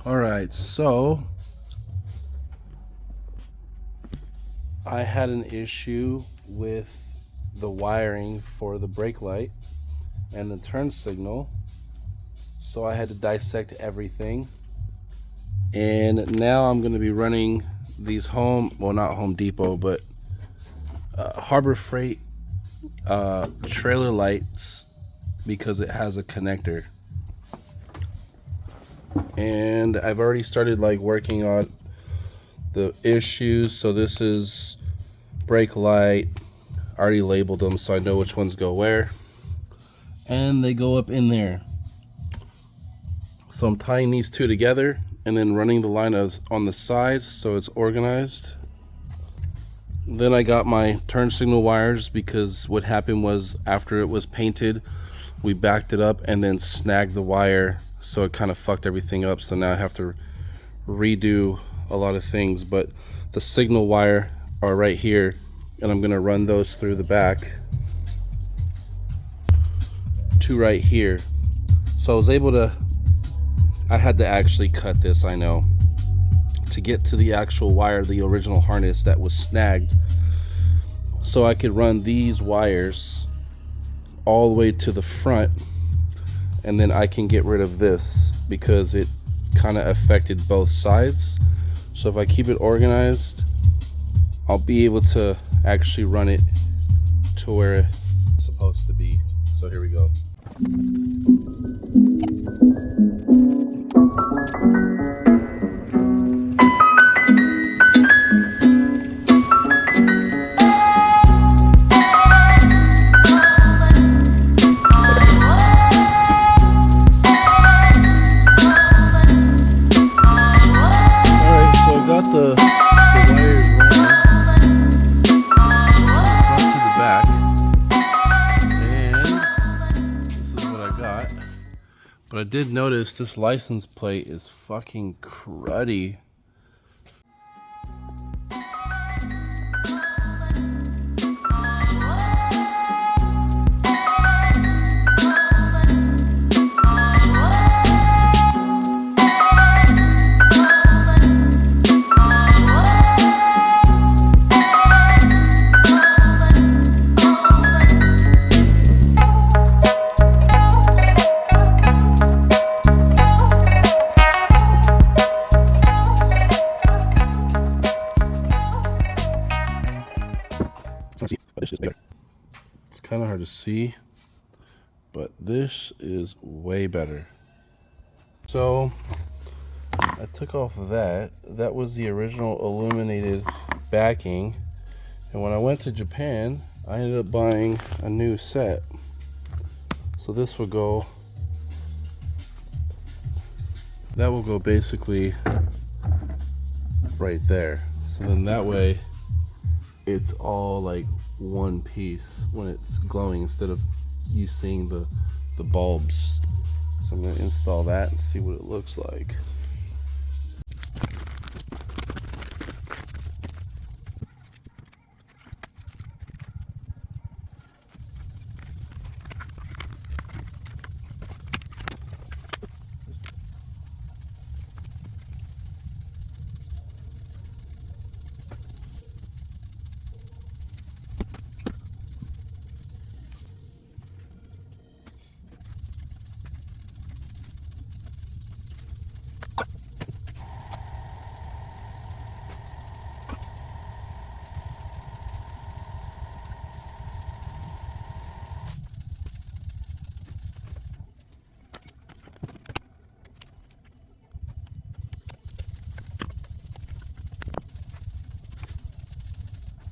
Alright, so I had an issue with the wiring for the brake light and the turn signal, so I had to dissect everything. And now I'm going to be running these not Home Depot, but Harbor Freight trailer lights because it has a connector. And I've already started working on the issues. So this is brake light. I already labeled them so I know which ones go where, and they go up in there. So I'm tying these two together and then running the line on the side so it's organized. Then I got my turn signal wires, because what happened was after it was painted we backed it up and then snagged the wire, so it kind of fucked everything up. So now I have to redo a lot of things, but the signal wire are right here and I'm gonna run those through the back to right here. So I was able to, I had to actually cut this, I know, to get to the actual wire, the original harness that was snagged, so I could run these wires all the way to the front, and then I can get rid of this because it kind of affected both sides. So if I keep it organized, I'll be able to actually run it to where it's supposed to be. So here we go. The wires running from the front to the back, and this is what I got. But I did notice this license plate is fucking cruddy. It's kind of hard to see, but this is way better. So I took off that was the original illuminated backing, and when I went to Japan I ended up buying a new set. So this will go, that will go basically right there, so then that way it's all like one piece when it's glowing instead of you seeing the bulbs. So I'm going to install that and see what it looks like.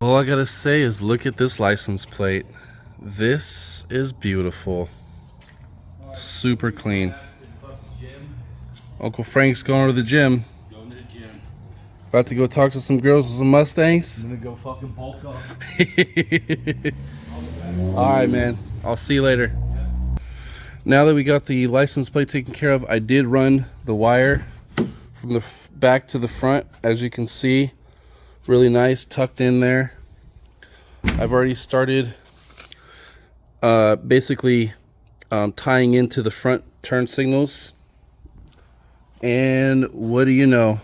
All I gotta say is look at this license plate. This is beautiful. Super clean. Uncle Frank's going to the gym. Going to the gym. About to go talk to some girls with some Mustangs. I'm gonna go fucking bulk up. Alright, man. I'll see you later. Now that we got the license plate taken care of, I did run the wire from the back to the front, as you can see. Really nice, tucked in there. I've already started basically tying into the front turn signals And what do you know?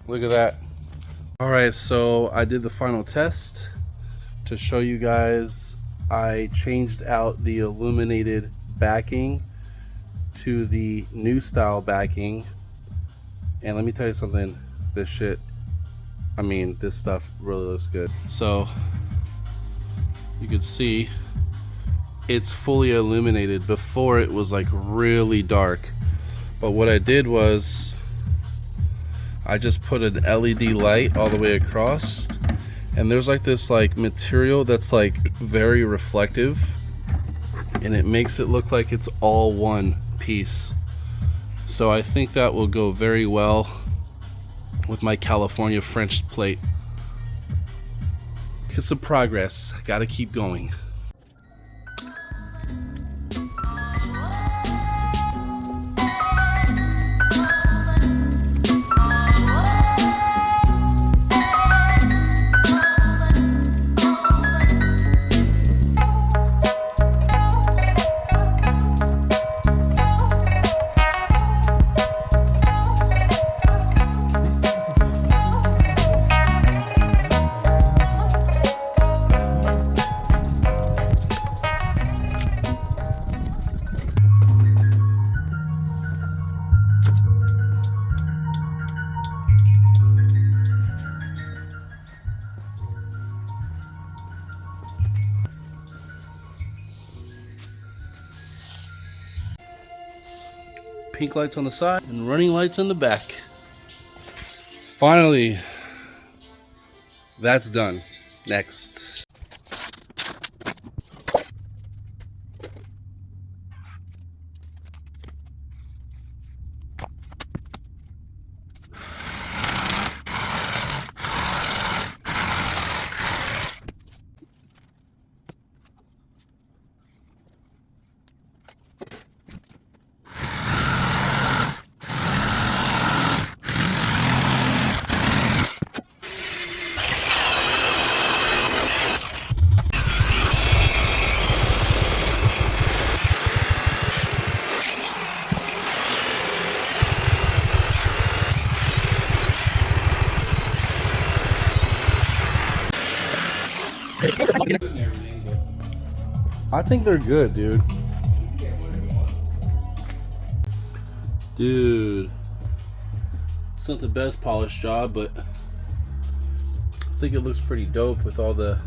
Look at that. All right, so I did the final test to show you guys. I changed out the illuminated backing to the new style backing. And let me tell you something, this shit, I mean, this stuff really looks good. So you can see it's fully illuminated. Before it was like really dark, but what I did was I just put an LED light all the way across, and there's like this like material that's like very reflective, and it makes it look like it's all one piece. So I think that will go very well with my California French plate. It's some progress, gotta keep going. Pink lights on the side and running lights in the back. Finally, that's done. Next. I think they're good, dude. Dude, it's not the best polished job, but I think it looks pretty dope with all the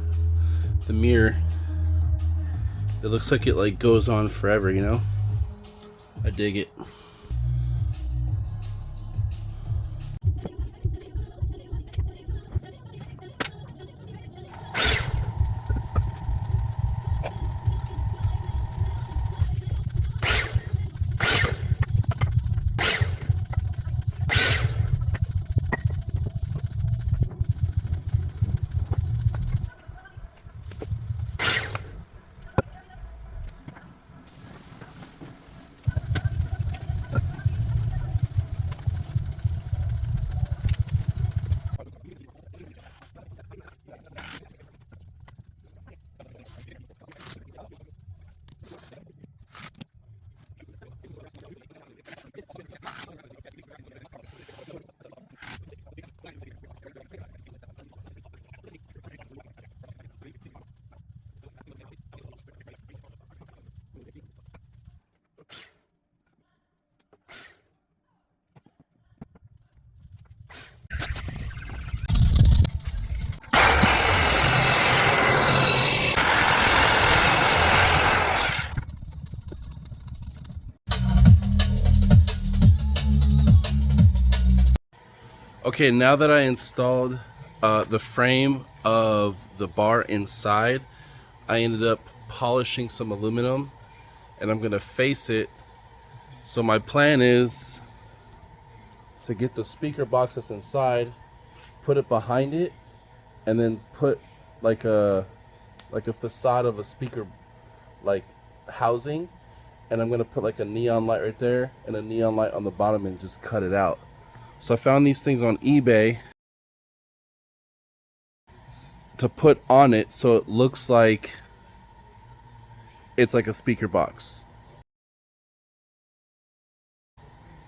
mirror. It looks like it like goes on forever, you know? I dig it. Okay, now that I installed the frame of the bar inside, I ended up polishing some aluminum, and I'm gonna face it. So my plan is to get the speaker box that's inside, put it behind it, and then put like a facade of a speaker like housing, and I'm gonna put like a neon light right there and a neon light on the bottom and just cut it out. So I found these things on eBay to put on it so it looks like it's like a speaker box.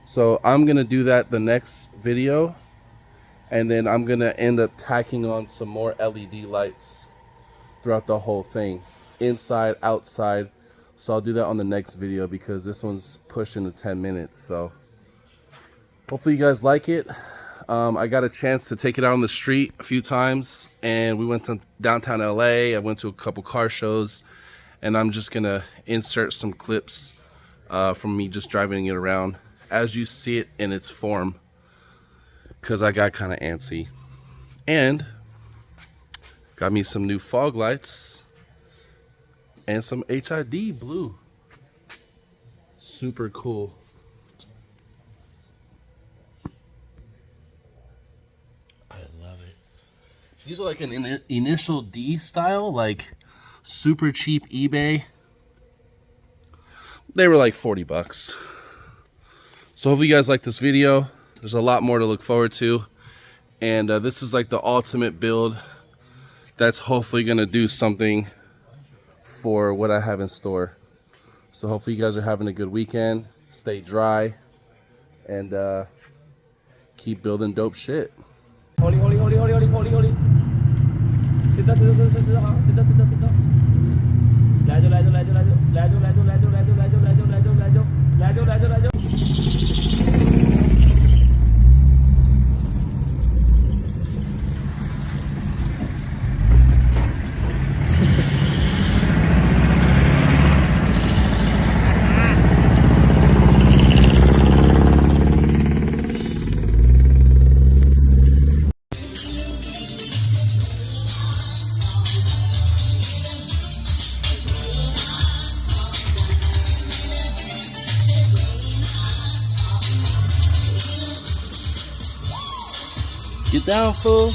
So I'm gonna do that the next video, and then I'm gonna end up tacking on some more LED lights throughout the whole thing, inside, outside. So I'll do that on the next video because this one's pushing to 10 minutes. So hopefully you guys like it. I got a chance to take it out on the street a few times, and we went to downtown LA. I went to a couple car shows, and I'm just gonna insert some clips from me just driving it around as you see it in its form, because I got kind of antsy. And got me some new fog lights and some HID blue. Super cool. I love it. These are like an initial D style, like super cheap eBay. They were like 40 bucks. So hopefully you guys like this video. There's a lot more to look forward to. And this is like the ultimate build that's hopefully gonna do something for what I have in store. So hopefully you guys are having a good weekend. Stay dry and keep building dope shit. Oli. Sit down. Get down, fool.